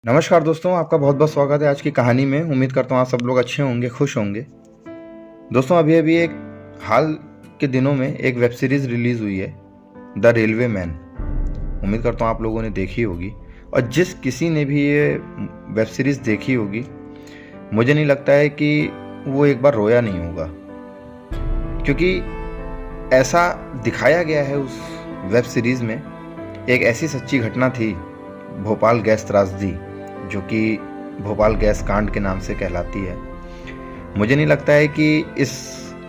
नमस्कार दोस्तों, आपका बहुत बहुत स्वागत है आज की कहानी में। उम्मीद करता हूँ आप सब लोग अच्छे होंगे, खुश होंगे। दोस्तों, अभी अभी एक हाल के दिनों में एक वेब सीरीज़ रिलीज़ हुई है, द रेलवे मैन। उम्मीद करता हूँ आप लोगों ने देखी होगी, और जिस किसी ने भी ये वेब सीरीज़ देखी होगी, मुझे नहीं लगता है कि वो एक बार रोया नहीं होगा, क्योंकि ऐसा दिखाया गया है उस वेब सीरीज़ में। एक ऐसी सच्ची घटना थी, भोपाल गैस त्रासदी, जो कि भोपाल गैस कांड के नाम से कहलाती है। मुझे नहीं लगता है कि इस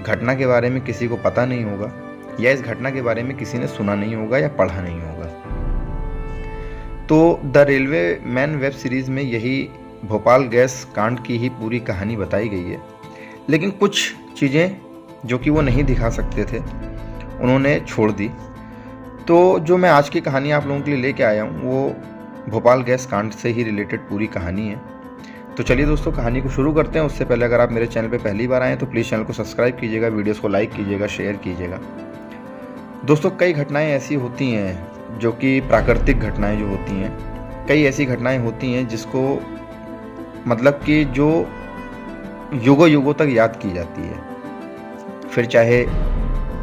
घटना के बारे में किसी को पता नहीं होगा, या इस घटना के बारे में किसी ने सुना नहीं होगा या पढ़ा नहीं होगा। तो the railway man web series में यही भोपाल गैस कांड की ही पूरी कहानी बताई गई है, लेकिन कुछ चीज़ें जो कि वो नहीं दिखा सकते थे, उन्होंने छोड़ दी। तो जो मैं आज की कहानी आप लोगों के लिए लेके आया हूँ, वो भोपाल गैस कांड से ही रिलेटेड पूरी कहानी है। तो चलिए दोस्तों, कहानी को शुरू करते हैं। उससे पहले अगर आप मेरे चैनल पे पहली बार आएँ तो प्लीज़ चैनल को सब्सक्राइब कीजिएगा, वीडियोस को लाइक कीजिएगा, शेयर कीजिएगा। दोस्तों, कई घटनाएं ऐसी होती हैं जो कि प्राकृतिक घटनाएं जो होती हैं, कई ऐसी घटनाएं होती हैं जिसको मतलब कि जो युगों युगों तक याद की जाती है। फिर चाहे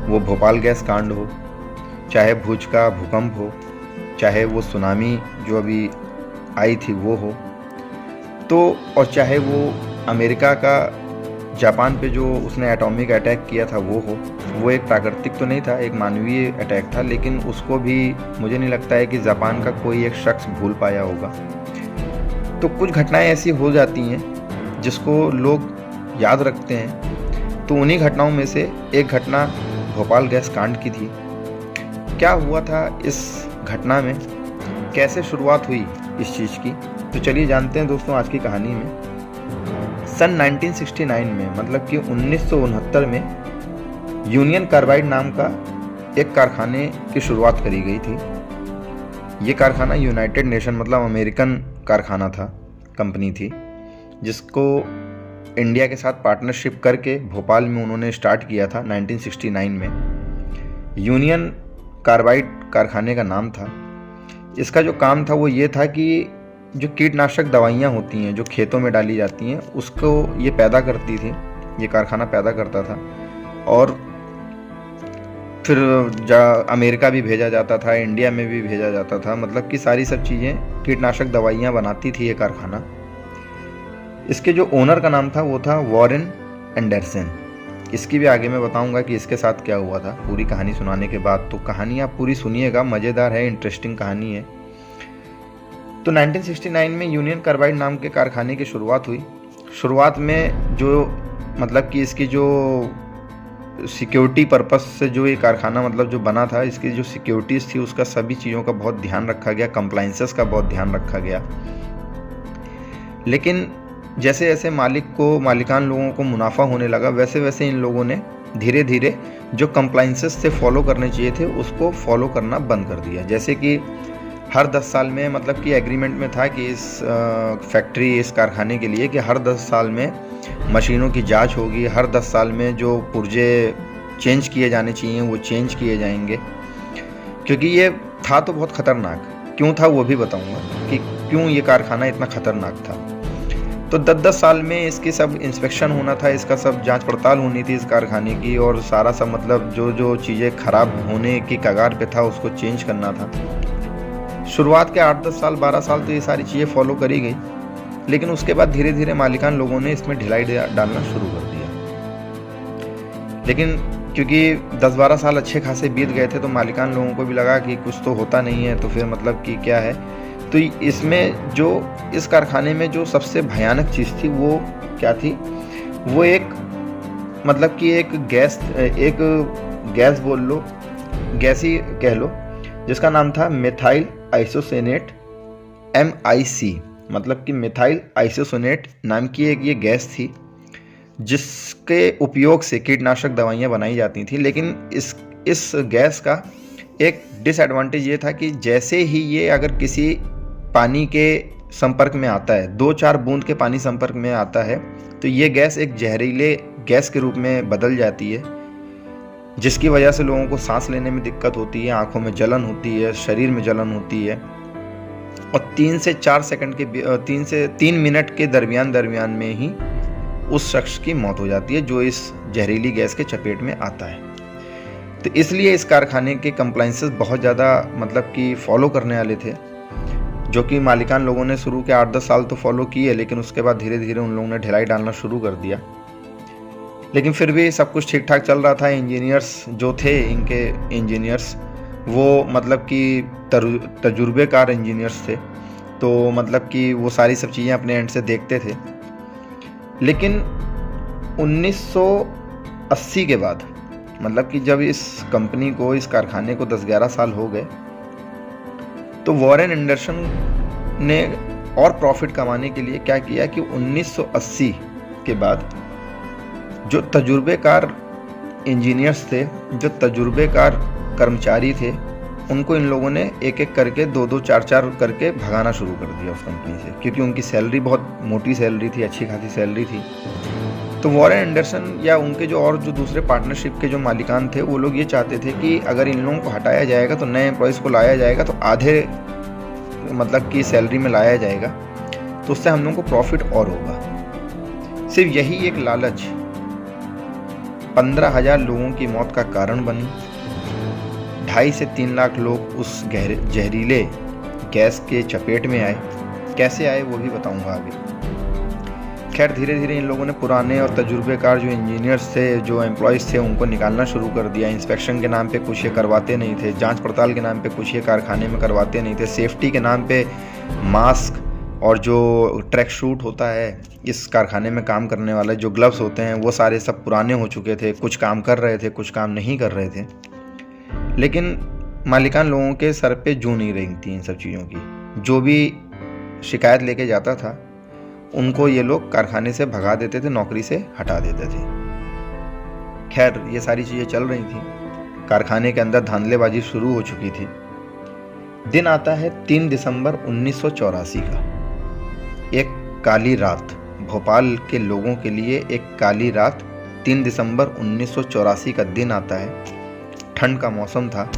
वो भोपाल गैस कांड हो, चाहे भुज का भूकंप हो, चाहे वो सुनामी जो अभी आई थी वो हो, तो और चाहे वो अमेरिका का जापान पे जो उसने एटॉमिक अटैक किया था वो हो। वो एक प्राकृतिक तो नहीं था, एक मानवीय अटैक था, लेकिन उसको भी मुझे नहीं लगता है कि जापान का कोई एक शख्स भूल पाया होगा। तो कुछ घटनाएं ऐसी हो जाती हैं जिसको लोग याद रखते हैं। तो उन्हीं घटनाओं में से एक घटना भोपाल गैस कांड की थी। क्या हुआ था इस घटना में, कैसे शुरुआत हुई इस चीज़ की, तो चलिए जानते हैं दोस्तों आज की कहानी में। सन 1969 में, मतलब कि 1969 में यूनियन कार्बाइड नाम का एक कारखाने की शुरुआत करी गई थी। ये कारखाना यूनाइटेड नेशन मतलब अमेरिकन कारखाना था, कंपनी थी, जिसको इंडिया के साथ पार्टनरशिप करके भोपाल में उन्होंने स्टार्ट किया था 1969 में। यूनियन कार्बाइड कारखाने का नाम था। इसका जो काम था वो ये था कि जो कीटनाशक दवाइयाँ होती हैं जो खेतों में डाली जाती हैं, उसको ये पैदा करती थी, ये कारखाना पैदा करता था। और फिर अमेरिका भी भेजा जाता था, इंडिया में भी भेजा जाता था, मतलब कि सारी सब चीज़ें कीटनाशक दवाइयाँ बनाती थी ये कारखाना। इसके जो ओनर का नाम था वो था वॉरेन एंडरसन। इसकी भी आगे मैं बताऊंगा कि इसके साथ क्या हुआ था पूरी कहानी सुनाने के बाद। तो कहानी आप पूरी सुनिएगा, मज़ेदार है, इंटरेस्टिंग कहानी है। तो 1969 में यूनियन कार्बाइड नाम के कारखाने की शुरुआत हुई। शुरुआत में जो मतलब कि इसकी जो सिक्योरिटी पर्पस से जो ये कारखाना मतलब जो बना था, इसकी जो सिक्योरिटीज़ थी उसका सभी चीज़ों का बहुत ध्यान रखा गया, कंप्लाइंसेस का बहुत ध्यान रखा गया। लेकिन जैसे जैसे मालिकान लोगों को मुनाफा होने लगा, वैसे वैसे इन लोगों ने धीरे धीरे जो कंप्लाइंसेस थे फॉलो करने चाहिए थे उसको फॉलो करना बंद कर दिया। जैसे कि हर 10 साल में, मतलब कि एग्रीमेंट में था कि इस फैक्ट्री, इस कारखाने के लिए कि हर 10 साल में मशीनों की जांच होगी, हर 10 साल में जो पुर्जे चेंज किए जाने चाहिए वो चेंज किए जाएंगे। क्योंकि ये था तो बहुत ख़तरनाक। क्यों था वो भी बताऊँगा कि क्यों ये कारखाना इतना ख़तरनाक था। तो 10-10 साल में इसकी सब इंस्पेक्शन होना था, इसका सब जांच पड़ताल होनी थी इस कारखाने की, और सारा सब मतलब जो जो चीज़ें ख़राब होने की कगार पे था उसको चेंज करना था। शुरुआत के 8-10 साल, 12 साल तो ये सारी चीज़ें फॉलो करी गई, लेकिन उसके बाद धीरे धीरे मालिकान लोगों ने इसमें ढिलाई डालना शुरू कर दिया। लेकिन क्योंकि 10-12 साल अच्छे खासे बीत गए थे तो मालिकान लोगों को भी लगा कि कुछ तो होता नहीं है, तो फिर मतलब कि क्या है। तो इसमें जो इस कारखाने में जो सबसे भयानक चीज़ थी वो क्या थी, वो एक मतलब कि एक गैस बोल लो, गैस ही कह लो, जिसका नाम था मिथाइल आइसोसेनेट, MIC, मतलब कि मिथाइल आइसोसेनेट नाम की एक ये गैस थी, जिसके उपयोग से कीटनाशक दवाइयाँ बनाई जाती थी। लेकिन इस गैस का एक डिसएडवांटेज ये था कि जैसे ही ये अगर किसी पानी के संपर्क में आता है, 2-4 बूंद के पानी संपर्क में आता है, तो ये गैस एक जहरीले गैस के रूप में बदल जाती है, जिसकी वजह से लोगों को सांस लेने में दिक्कत होती है, आंखों में जलन होती है, शरीर में जलन होती है। और 3 से 4 सेकंड के 3 मिनट के दरमियान में ही उस शख्स की मौत हो जाती है जो इस जहरीली गैस के चपेट में आता है। तो इसलिए इस कारखाने के कंप्लाइंसेस बहुत ज़्यादा मतलब कि फॉलो करने वाले थे, जो कि मालिकान लोगों ने शुरू के 8-10 साल तो फॉलो किए, लेकिन उसके बाद धीरे धीरे उन लोगों ने ढिलाई डालना शुरू कर दिया। लेकिन फिर भी सब कुछ ठीक ठाक चल रहा था। इंजीनियर्स जो थे, इनके इंजीनियर्स वो मतलब कि तजुर्बेकार इंजीनियर्स थे, तो मतलब कि वो सारी सब चीज़ें अपने एंड से देखते थे। लेकिन 1980 के बाद, मतलब कि जब इस कंपनी को, इस कारखाने को 10-11 साल हो गए, तो वॉरेन एंडरसन ने और प्रॉफिट कमाने के लिए क्या किया कि 1980 के बाद जो तजुर्बेकार इंजीनियर्स थे, जो तजुर्बेकार कर्मचारी थे, उनको इन लोगों ने एक एक करके 2-2, 4-4 करके भगाना शुरू कर दिया उस कंपनी से, क्योंकि उनकी सैलरी बहुत मोटी सैलरी थी, अच्छी खासी सैलरी थी। तो वॉरेन एंडरसन या उनके जो दूसरे पार्टनरशिप के जो मालिकान थे, वो लोग ये चाहते थे कि अगर इन लोगों को हटाया जाएगा तो नए एम्प्लॉयज़ को लाया जाएगा तो आधे मतलब कि सैलरी में लाया जाएगा, तो उससे हम लोगों को प्रॉफिट और होगा। सिर्फ यही एक लालच 15,000 लोगों की मौत का कारण बनी। 2.5 से 3 लाख लोग उस जहरीले गैस के चपेट में आए। कैसे आए वो भी बताऊंगा आगे। खैर धीरे धीरे इन लोगों ने पुराने और तजुर्बेकार जो इंजीनियर्स थे, जो एम्प्लॉयज़ थे, उनको निकालना शुरू कर दिया। इंस्पेक्शन के नाम पे कुछ ये करवाते नहीं थे, जांच पड़ताल के नाम पे कुछ ये कारखाने में करवाते नहीं थे, सेफ्टी के नाम पे मास्क और जो ट्रैक सूट होता है इस कारखाने में काम करने वाले, जो ग्लव्स होते हैं, वो सारे सब पुराने हो चुके थे। कुछ काम कर रहे थे, कुछ काम नहीं कर रहे थे। लेकिन मालिकान लोगों के सर पे जू नहीं रही थी इन सब चीज़ों की। जो भी शिकायत लेके जाता था उनको ये लोग कारखाने से भगा देते थे, नौकरी से हटा देते थे। खैर ये सारी चीज़ें चल रही थी, कारखाने के अंदर धांधलेबाजी शुरू हो चुकी थी। दिन आता है 3 दिसंबर 1984 का, एक काली रात, भोपाल के लोगों के लिए एक काली रात। 3 दिसंबर 1984 का दिन आता है, ठंड का मौसम था।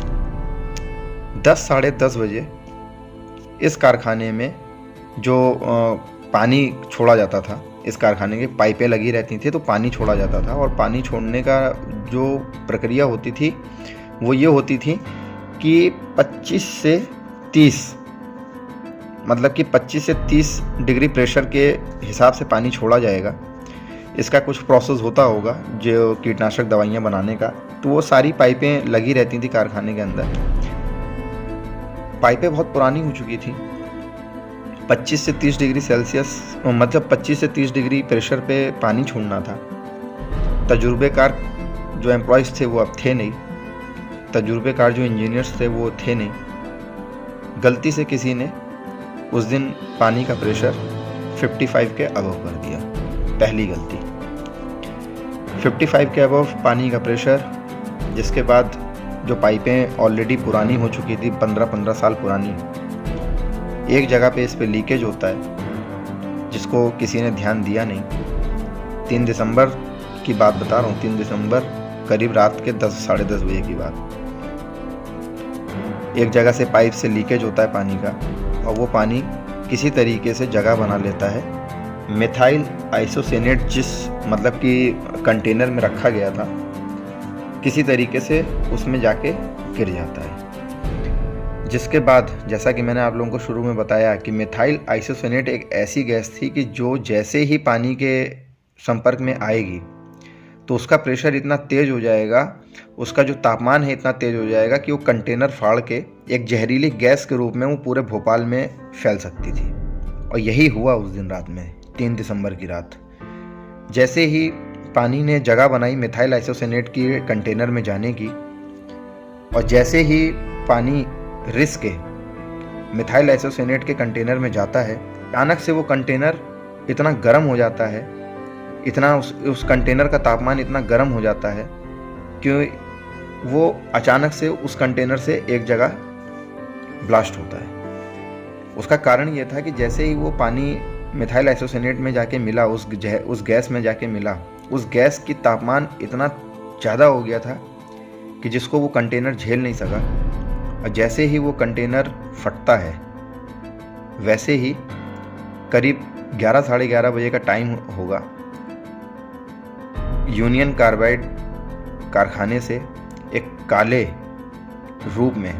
10 साढ़े 10 बजे इस कारखाने में जो पानी छोड़ा जाता था, इस कारखाने की पाइपें लगी रहती थी, तो पानी छोड़ा जाता था। और पानी छोड़ने का जो प्रक्रिया होती थी वो ये होती थी कि 25 से 30 मतलब कि 25 से 30 डिग्री प्रेशर के हिसाब से पानी छोड़ा जाएगा। इसका कुछ प्रोसेस होता होगा जो कीटनाशक दवाइयाँ बनाने का, तो वो सारी पाइपें लगी रहती थी कारखाने के अंदर। पाइपें बहुत पुरानी हो चुकी थी। 25 से 30 डिग्री सेल्सियस मतलब 25 से 30 डिग्री प्रेशर पे पानी छोड़ना था। तजुर्बेकार जो एम्प्लॉयज़ थे वो अब थे नहीं, तजुर्बेकार जो इंजीनियर्स थे वो थे नहीं। गलती से किसी ने उस दिन पानी का प्रेशर 55 के अबव कर दिया। पहली गलती 55 के अबव पानी का प्रेशर, जिसके बाद जो पाइपें ऑलरेडी पुरानी हो चुकी थी, 15-15 साल पुरानी, एक जगह पे इस पे लीकेज होता है जिसको किसी ने ध्यान दिया नहीं। 3 दिसंबर की बात बता रहा हूँ, 3 दिसंबर करीब रात के 10 साढ़े 10 बजे की बात। एक जगह से पाइप से लीकेज होता है पानी का, और वो पानी किसी तरीके से जगह बना लेता है। मिथाइल आइसोसेनेट जिस मतलब कि कंटेनर में रखा गया था, किसी तरीके से उसमें जाके गिर जाता है। जिसके बाद जैसा कि मैंने आप लोगों को शुरू में बताया कि मिथाइल आइसोसेनेट एक ऐसी गैस थी कि जो जैसे ही पानी के संपर्क में आएगी तो उसका प्रेशर इतना तेज़ हो जाएगा, उसका जो तापमान है इतना तेज़ हो जाएगा कि वो कंटेनर फाड़ के एक जहरीली गैस के रूप में वो पूरे भोपाल में फैल सकती थी। और यही हुआ उस दिन रात में, 3 दिसंबर की रात। जैसे ही पानी ने जगह बनाई मिथाइल आइसोसेनेट की कंटेनर में जाने की, और जैसे ही पानी रिस के मिथाइल आइसोसेनेट के कंटेनर में जाता है, अचानक से वो कंटेनर इतना गर्म हो जाता है, इतना उस कंटेनर का तापमान इतना गर्म हो जाता है कि वो अचानक से उस कंटेनर से एक जगह ब्लास्ट होता है। उसका कारण ये था कि जैसे ही वो पानी मिथाइल आइसोसेनेट में जाके मिला, उस गैस में जाके मिला, उस गैस की तापमान इतना ज़्यादा हो गया था कि जिसको वो कंटेनर झेल नहीं सका। और जैसे ही वो कंटेनर फटता है वैसे ही करीब 11 साढ़े 11 बजे का टाइम होगा, यूनियन कार्बाइड कारखाने से एक काले रूप में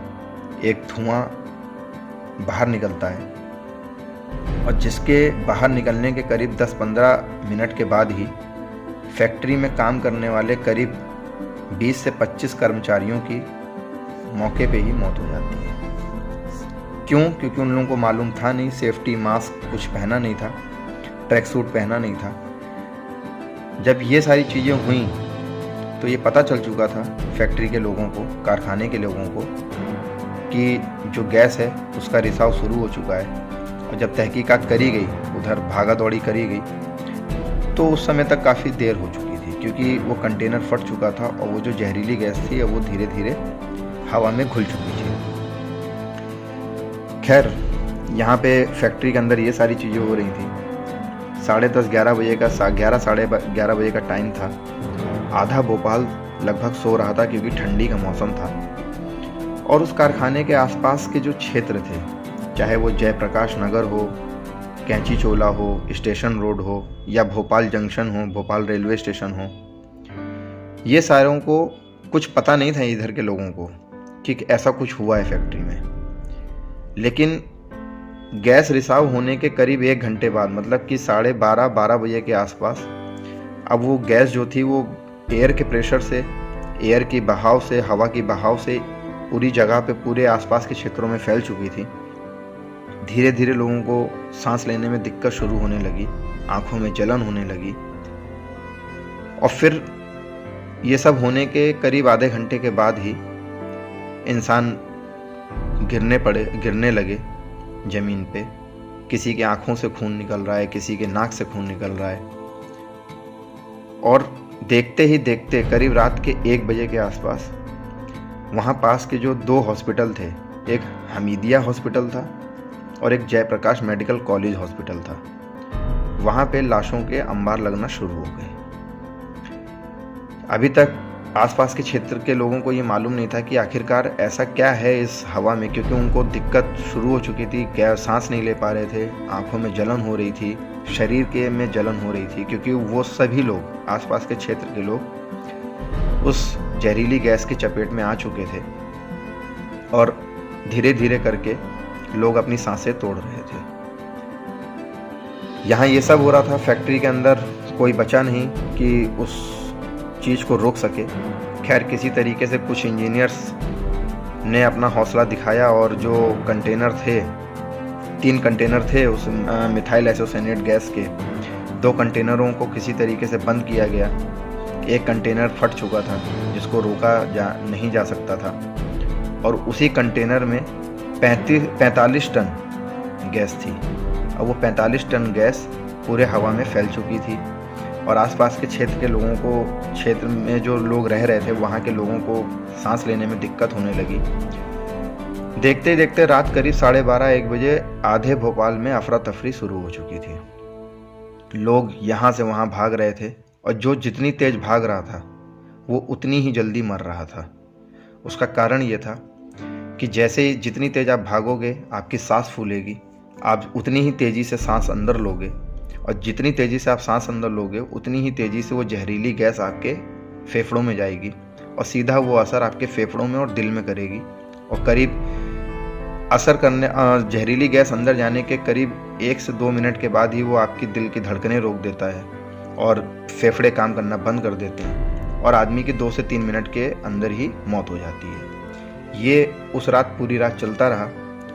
एक धुआं बाहर निकलता है, और जिसके बाहर निकलने के करीब 10-15 मिनट के बाद ही फैक्ट्री में काम करने वाले करीब 20 से 25 कर्मचारियों की मौके पे ही मौत हो जाती है। क्यों? क्योंकि उन लोगों को मालूम था नहीं, सेफ्टी मास्क कुछ पहना नहीं था, ट्रैक सूट पहना नहीं था। जब ये सारी चीज़ें हुई तो ये पता चल चुका था फैक्ट्री के लोगों को, कारखाने के लोगों को, कि जो गैस है उसका रिसाव शुरू हो चुका है। और जब तहकीकात करी गई, उधर भागा दौड़ी करी गई, तो उस समय तक काफ़ी देर हो चुकी थी, क्योंकि वो कंटेनर फट चुका था और वो जो जहरीली गैस थी वो धीरे धीरे हवा में घुल चुकी थी। खैर, यहाँ पे फैक्ट्री के अंदर ये सारी चीज़ें हो रही थी। 10:30-11 बजे का 11 साढ़े 11 बजे का टाइम था। आधा भोपाल लगभग सो रहा था क्योंकि ठंडी का मौसम था, और उस कारखाने के आसपास के जो क्षेत्र थे, चाहे वो जयप्रकाश नगर हो, कैंची चोला हो, स्टेशन रोड हो, या भोपाल जंक्शन हो, भोपाल रेलवे स्टेशन हो, ये सारों को कुछ पता नहीं था इधर के लोगों को कि ऐसा कुछ हुआ है फैक्ट्री में। लेकिन गैस रिसाव होने के करीब 1 घंटे बाद, मतलब कि 12:30 बजे के आसपास, अब वो गैस जो थी वो एयर के प्रेशर से, एयर की बहाव से, हवा की बहाव से पूरी जगह पे, पूरे आसपास के क्षेत्रों में फैल चुकी थी। धीरे धीरे लोगों को सांस लेने में दिक्कत शुरू होने लगी, आंखों में जलन होने लगी, और फिर ये सब होने के करीब आधे घंटे के बाद ही इंसान गिरने लगे जमीन पे। किसी के आंखों से खून निकल रहा है, किसी के नाक से खून निकल रहा है, और देखते ही देखते करीब रात के 1 बजे के आसपास वहाँ पास के जो 2 हॉस्पिटल थे, एक हमीदिया हॉस्पिटल था और एक जयप्रकाश मेडिकल कॉलेज हॉस्पिटल था, वहाँ पे लाशों के अंबार लगना शुरू हो गए। अभी तक आसपास के क्षेत्र के लोगों को ये मालूम नहीं था कि आखिरकार ऐसा क्या है इस हवा में, क्योंकि उनको दिक्कत शुरू हो चुकी थी, क्या सांस नहीं ले पा रहे थे, आंखों में जलन हो रही थी, शरीर के में जलन हो रही थी, क्योंकि वो सभी लोग, आसपास के क्षेत्र के लोग, उस जहरीली गैस की चपेट में आ चुके थे, और धीरे धीरे करके लोग अपनी सांसें तोड़ रहे थे। यहाँ ये सब हो रहा था, फैक्ट्री के अंदर कोई बचा नहीं कि उस चीज़ को रोक सके। खैर, किसी तरीके से कुछ इंजीनियर्स ने अपना हौसला दिखाया, और जो कंटेनर थे, 3 कंटेनर थे उस मिथाइल आइसोसाइनेट गैस के, 2 कंटेनरों को किसी तरीके से बंद किया गया। एक कंटेनर फट चुका था जिसको रोका नहीं जा सकता था, और उसी कंटेनर में 45 टन गैस थी, और वो 45 टन गैस पूरे हवा में फैल चुकी थी, और आसपास के क्षेत्र के लोगों को, क्षेत्र में जो लोग रह रहे थे, वहाँ के लोगों को सांस लेने में दिक्कत होने लगी। देखते देखते रात करीब 12:30-1 बजे आधे भोपाल में अफरा तफरी शुरू हो चुकी थी। लोग यहाँ से वहाँ भाग रहे थे, और जो जितनी तेज भाग रहा था वो उतनी ही जल्दी मर रहा था। उसका कारण ये था कि जैसे ही जितनी तेज आप भागोगे आपकी सांस फूलेगी, आप उतनी ही तेज़ी से सांस अंदर लोगे, और जितनी तेज़ी से आप सांस अंदर लोगे उतनी ही तेज़ी से वो जहरीली गैस आपके फेफड़ों में जाएगी, और सीधा वो असर आपके फेफड़ों में और दिल में करेगी, और करीब असर करने जहरीली गैस अंदर जाने के करीब 1 से 2 मिनट के बाद ही वो आपकी दिल की धड़कनें रोक देता है, और फेफड़े काम करना बंद कर देते हैं, और आदमी की 2 से 3 मिनट के अंदर ही मौत हो जाती है। ये उस रात पूरी रात चलता रहा।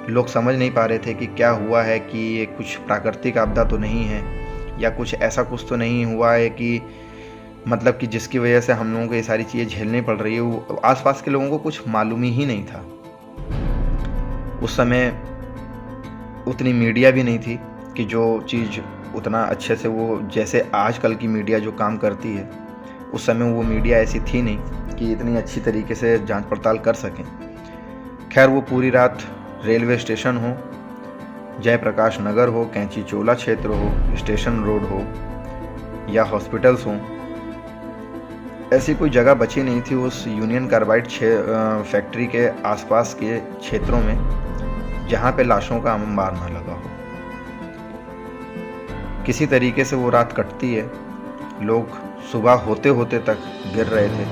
लोग समझ नहीं पा रहे थे कि क्या हुआ है, कि ये कुछ प्राकृतिक आपदा तो नहीं है, या कुछ ऐसा कुछ तो नहीं हुआ है कि मतलब कि जिसकी वजह से हम लोगों को ये सारी चीज़ें झेलनी पड़ रही है। आसपास के लोगों को कुछ मालूम ही नहीं था। उस समय उतनी मीडिया भी नहीं थी कि जो चीज़ उतना अच्छे से, वो जैसे आजकल की मीडिया जो काम करती है, उस समय वो मीडिया ऐसी थी नहीं कि इतनी अच्छी तरीके से जांच पड़ताल कर सकें। खैर, वो पूरी रात रेलवे स्टेशन हो, जयप्रकाश नगर हो, कैंची चोला क्षेत्र हो, स्टेशन रोड हो, या हॉस्पिटल्स हों, ऐसी कोई जगह बची नहीं थी उस यूनियन कार्बाइड फैक्ट्री के आसपास के क्षेत्रों में जहाँ पे लाशों का अंबार न लगा हो। किसी तरीके से वो रात कटती है। लोग सुबह होते होते तक गिर रहे थे,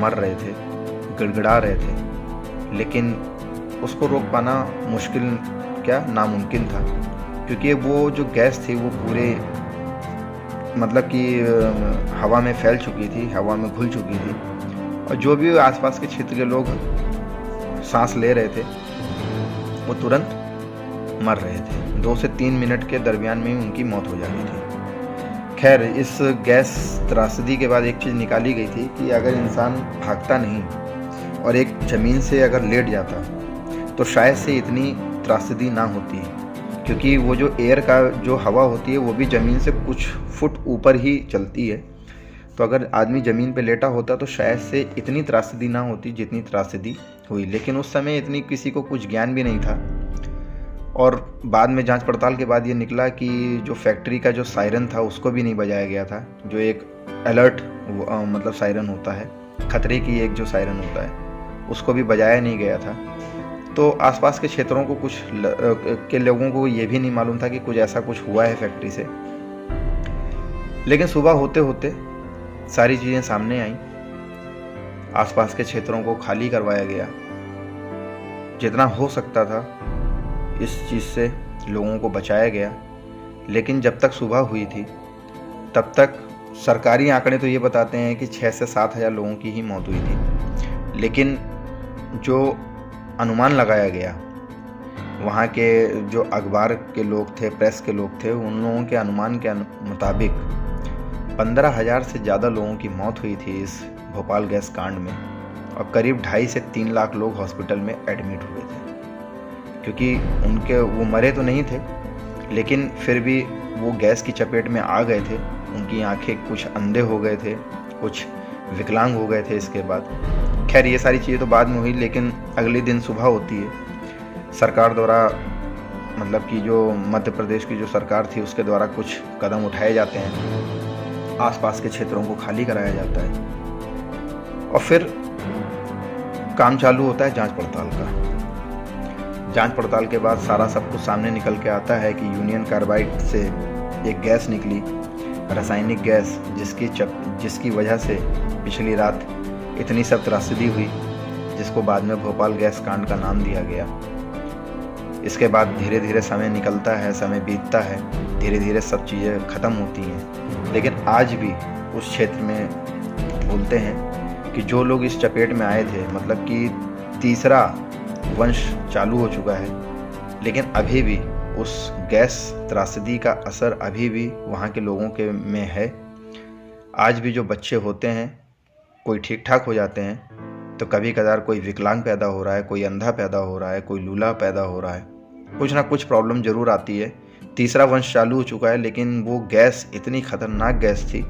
मर रहे थे, गिड़गिड़ा रहे थे, लेकिन उसको रोक पाना मुश्किल क्या नामुमकिन था, क्योंकि वो जो गैस थी वो पूरे मतलब कि हवा में फैल चुकी थी, हवा में घुल चुकी थी, और जो भी आसपास के क्षेत्र के लोग सांस ले रहे थे वो तुरंत मर रहे थे। 2 से 3 मिनट के दरमियान में ही उनकी मौत हो जाती थी। खैर, इस गैस त्रासदी के बाद एक चीज़ निकाली गई थी कि अगर इंसान भागता नहीं और एक ज़मीन से अगर लेट जाता तो शायद से इतनी त्रासदी ना होती, क्योंकि वो जो एयर का जो हवा होती है वो भी ज़मीन से कुछ फुट ऊपर ही चलती है। तो अगर आदमी ज़मीन पे लेटा होता तो शायद से इतनी त्रासदी ना होती जितनी त्रासदी हुई। लेकिन उस समय इतनी किसी को कुछ ज्ञान भी नहीं था। और बाद में जांच पड़ताल के बाद ये निकला कि जो फैक्ट्री का जो सायरन था उसको भी नहीं बजाया गया था, जो एक अलर्ट मतलब सायरन होता है, खतरे की एक जो सायरन होता है, उसको भी बजाया नहीं गया था। तो आसपास के क्षेत्रों को के लोगों को ये भी नहीं मालूम था कि कुछ ऐसा कुछ हुआ है फैक्ट्री से। लेकिन सुबह होते होते सारी चीज़ें सामने आईं, आसपास के क्षेत्रों को खाली करवाया गया, जितना हो सकता था इस चीज़ से लोगों को बचाया गया। लेकिन जब तक सुबह हुई थी तब तक सरकारी आंकड़े तो ये बताते हैं कि 6 से 7 हज़ार लोगों की ही मौत हुई थी। लेकिन जो अनुमान लगाया गया, वहाँ के जो अखबार के लोग थे, प्रेस के लोग थे, उन लोगों के अनुमान के मुताबिक 15,000 से ज़्यादा लोगों की मौत हुई थी इस भोपाल गैस कांड में, और करीब 2.5 से 3 लाख लोग हॉस्पिटल में एडमिट हुए थे। क्योंकि वो मरे तो नहीं थे, लेकिन फिर भी वो गैस की चपेट में आ गए थे। उनकी आंखें, कुछ अंधे हो गए थे, कुछ विकलांग हो गए थे इसके बाद। खैर, ये सारी चीज़ें तो बाद में हुई, लेकिन अगले दिन सुबह होती है, सरकार द्वारा मतलब कि जो मध्य प्रदेश की जो सरकार थी उसके द्वारा कुछ कदम उठाए जाते हैं, आसपास के क्षेत्रों को खाली कराया जाता है, और फिर काम चालू होता है जांच पड़ताल का। जांच पड़ताल के बाद सारा सब कुछ सामने निकल के आता है कि यूनियन कार्बाइड से एक गैस निकली, रासायनिक गैस, जिसकी वजह से पिछली रात इतनी सब त्रासदी हुई, जिसको बाद में भोपाल गैस कांड का नाम दिया गया। इसके बाद धीरे धीरे समय निकलता है, समय बीतता है, धीरे धीरे सब चीज़ें ख़त्म होती हैं। लेकिन आज भी उस क्षेत्र में बोलते हैं कि जो लोग इस चपेट में आए थे, मतलब कि तीसरा वंश चालू हो चुका है, लेकिन अभी भी उस गैस त्रासदी का असर अभी भी वहाँ के लोगों के में है। आज भी जो बच्चे होते हैं, कोई ठीक ठाक हो जाते हैं, तो कभी कदार कोई विकलांग पैदा हो रहा है, कोई अंधा पैदा हो रहा है, कोई लूला पैदा हो रहा है, कुछ ना कुछ प्रॉब्लम ज़रूर आती है। तीसरा वंश चालू हो चुका है, लेकिन वो गैस इतनी ख़तरनाक गैस थी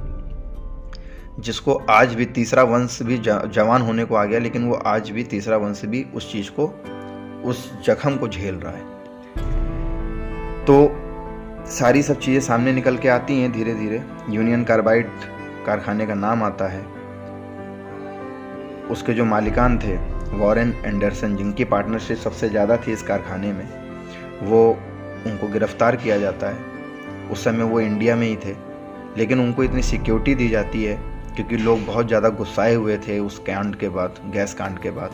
जिसको आज भी तीसरा वंश भी जवान होने को आ गया, लेकिन वो आज भी तीसरा वंश भी उस चीज़ को, उस जख्म को झेल रहा है। तो सारी सब चीज़ें सामने निकल के आती हैं धीरे धीरे। यूनियन कार्बाइड कारखाने का नाम आता है, उसके जो मालिकान थे वॉरेन एंडरसन, जिनकी पार्टनरशिप सबसे ज़्यादा थी इस कारखाने में, वो उनको गिरफ्तार किया जाता है। उस समय वो इंडिया में ही थे, लेकिन उनको इतनी सिक्योरिटी दी जाती है क्योंकि लोग बहुत ज़्यादा गुस्साए हुए थे उस कांड के बाद, गैस कांड के बाद,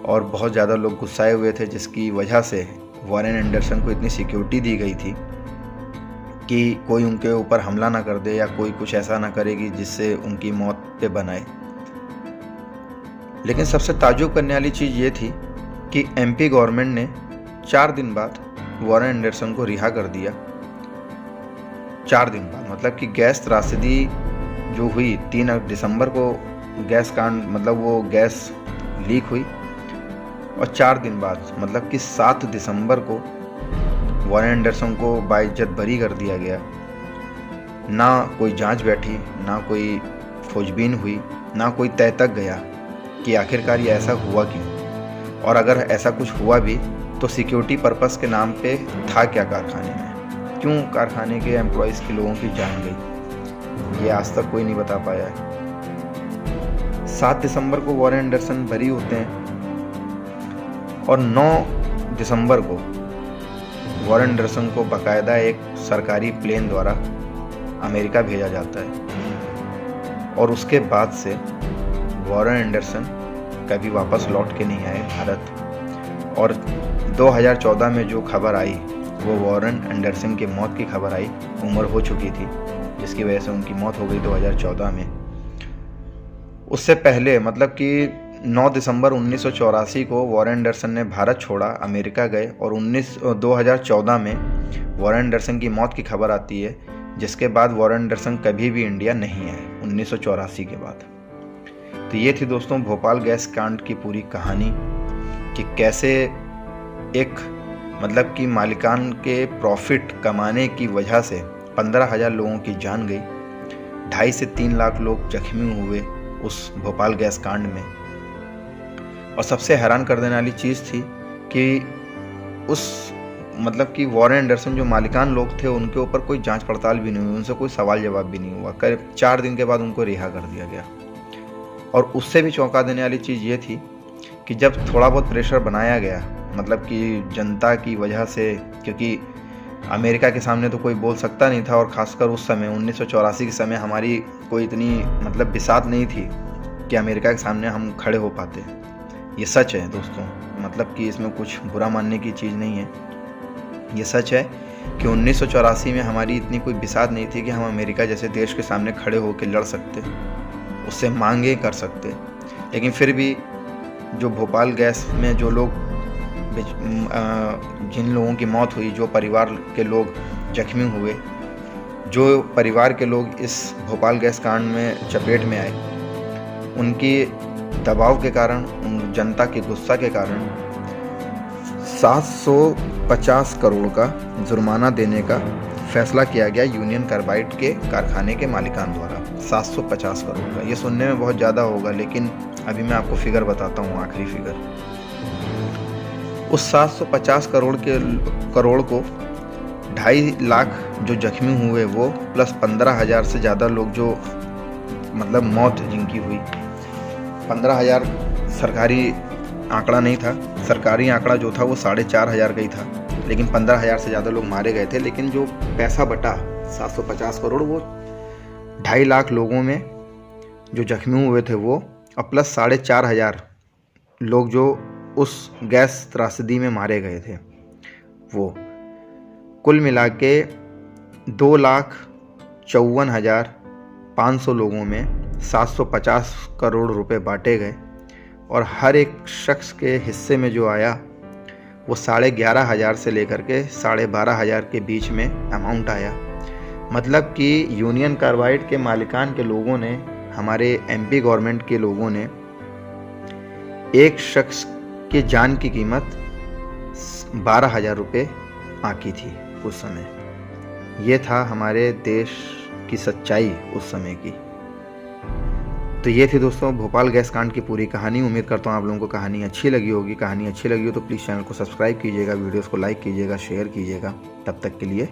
और बहुत ज़्यादा लोग गुस्साए हुए थे, जिसकी वजह से वॉरेन एंडरसन को इतनी सिक्योरिटी दी गई थी कि कोई उनके ऊपर हमला ना कर दे या कोई कुछ ऐसा ना करेगी जिससे उनकी मौत पे बनाए। लेकिन सबसे ताज्जुब करने वाली चीज़ ये थी कि एमपी गवर्नमेंट ने 4 दिन बाद वॉरेन एंडरसन को रिहा कर दिया। 4 दिन बाद, मतलब कि गैस त्रासदी जो हुई 3 दिसंबर को गैस कांड, मतलब वो गैस लीक हुई, और 4 दिन बाद मतलब कि 7 दिसंबर को वॉरेन एंडरसन को बाइज्जत बरी कर दिया गया। ना कोई जांच बैठी, ना कोई खोजबीन हुई, ना कोई तय तक गया कि आखिरकार ये ऐसा हुआ क्यों, और अगर ऐसा कुछ हुआ भी तो सिक्योरिटी पर्पस के नाम पे था क्या कारखाने में, क्यों कारखाने के एम्प्लॉयज़ के लोगों की जान गई, ये आज तक कोई नहीं बता पाया है। 7 दिसंबर को वॉरेन एंडरसन बरी होते हैं, और 9 दिसंबर को वॉरेन एंडरसन को बाकायदा एक सरकारी प्लेन द्वारा अमेरिका भेजा जाता है और उसके बाद से वॉरेन एंडरसन कभी वापस लौट के नहीं आए भारत। और 2014 में जो खबर आई वो वॉरेन एंडरसन की मौत की खबर आई। उम्र हो चुकी थी जिसकी वजह से उनकी मौत हो गई 2014 में। उससे पहले मतलब कि 9 दिसंबर 1984 को वॉरेन एंडरसन ने भारत छोड़ा, अमेरिका गए और 2014 में वॉरेन एंडरसन की मौत की खबर आती है, जिसके बाद वॉरेन एंडरसन कभी भी इंडिया नहीं आए 1984 के बाद। तो ये थी दोस्तों भोपाल गैस कांड की पूरी कहानी कि कैसे एक मतलब कि मालिकान के प्रॉफिट कमाने की वजह से 15,000 लोगों की जान गई, 2.5 से 3 लाख लोग जख्मी हुए उस भोपाल गैस कांड में। और सबसे हैरान कर देने वाली चीज़ थी कि उस मतलब कि वॉरेन एंडरसन जो मालिकान लोग थे उनके ऊपर कोई जांच पड़ताल भी नहीं हुई, उनसे कोई सवाल जवाब भी नहीं हुआ। करीब 4 दिन के बाद उनको रिहा कर दिया गया। और उससे भी चौंका देने वाली चीज़ ये थी कि जब थोड़ा बहुत प्रेशर बनाया गया, मतलब कि जनता की वजह से, क्योंकि अमेरिका के सामने तो कोई बोल सकता नहीं था, और ख़ासकर उस समय 1984 के समय हमारी कोई इतनी मतलब बिसात नहीं थी कि अमेरिका के सामने हम खड़े हो पाते। ये सच है दोस्तों, मतलब कि इसमें कुछ बुरा मानने की चीज़ नहीं है। ये सच है कि 1984 में हमारी इतनी कोई बिसात नहीं थी कि हम अमेरिका जैसे देश के सामने खड़े होकर लड़ सकते, उससे मांगे कर सकते। लेकिन फिर भी जो भोपाल गैस में जो लोग जिन लोगों की मौत हुई, जो परिवार के लोग जख्मी हुए, जो परिवार के लोग इस भोपाल गैस कांड में चपेट में आए, उनकी दबाव के कारण, उन जनता के गुस्सा के कारण 750 करोड़ का जुर्माना देने का फैसला किया गया यूनियन कार्बाइड के कारखाने के मालिकान द्वारा। 750 करोड़ का, ये सुनने में बहुत ज़्यादा होगा, लेकिन अभी मैं आपको फिगर बताता हूँ, आखिरी फिगर। उस 750 करोड़ को 2.5 लाख जो जख्मी हुए वो, प्लस 15,000 से ज़्यादा लोग जो मतलब मौत जिनकी हुई। 15,000 सरकारी आंकड़ा नहीं था, सरकारी आंकड़ा जो था वो 4,500 का ही था, लेकिन 15,000 से ज़्यादा लोग मारे गए थे। लेकिन जो पैसा बटा 750 करोड़, वो 2.5 लाख लोगों में जो जख्मी हुए थे वो, और प्लस 4,500 लोग जो उस गैस त्रासदी में मारे गए थे वो, कुल मिला के 2,54,500 लोगों में 750 करोड़ रुपए बांटे गए। और हर एक शख्स के हिस्से में जो आया वो 11,500 से लेकर के 12,500 के बीच में अमाउंट आया। मतलब कि यूनियन कार्बाइड के मालिकान के लोगों ने, हमारे एमपी गवर्नमेंट के लोगों ने एक शख्स के जान की कीमत 12,000 रुपये आंकी थी उस समय। ये था हमारे देश की सच्चाई उस समय की। तो ये थी दोस्तों भोपाल गैस कांड की पूरी कहानी। उम्मीद करता हूँ आप लोगों को कहानी अच्छी लगी होगी। कहानी अच्छी लगी हो तो प्लीज़ चैनल को सब्सक्राइब कीजिएगा, वीडियोस को लाइक कीजिएगा, शेयर कीजिएगा। तब तक के लिए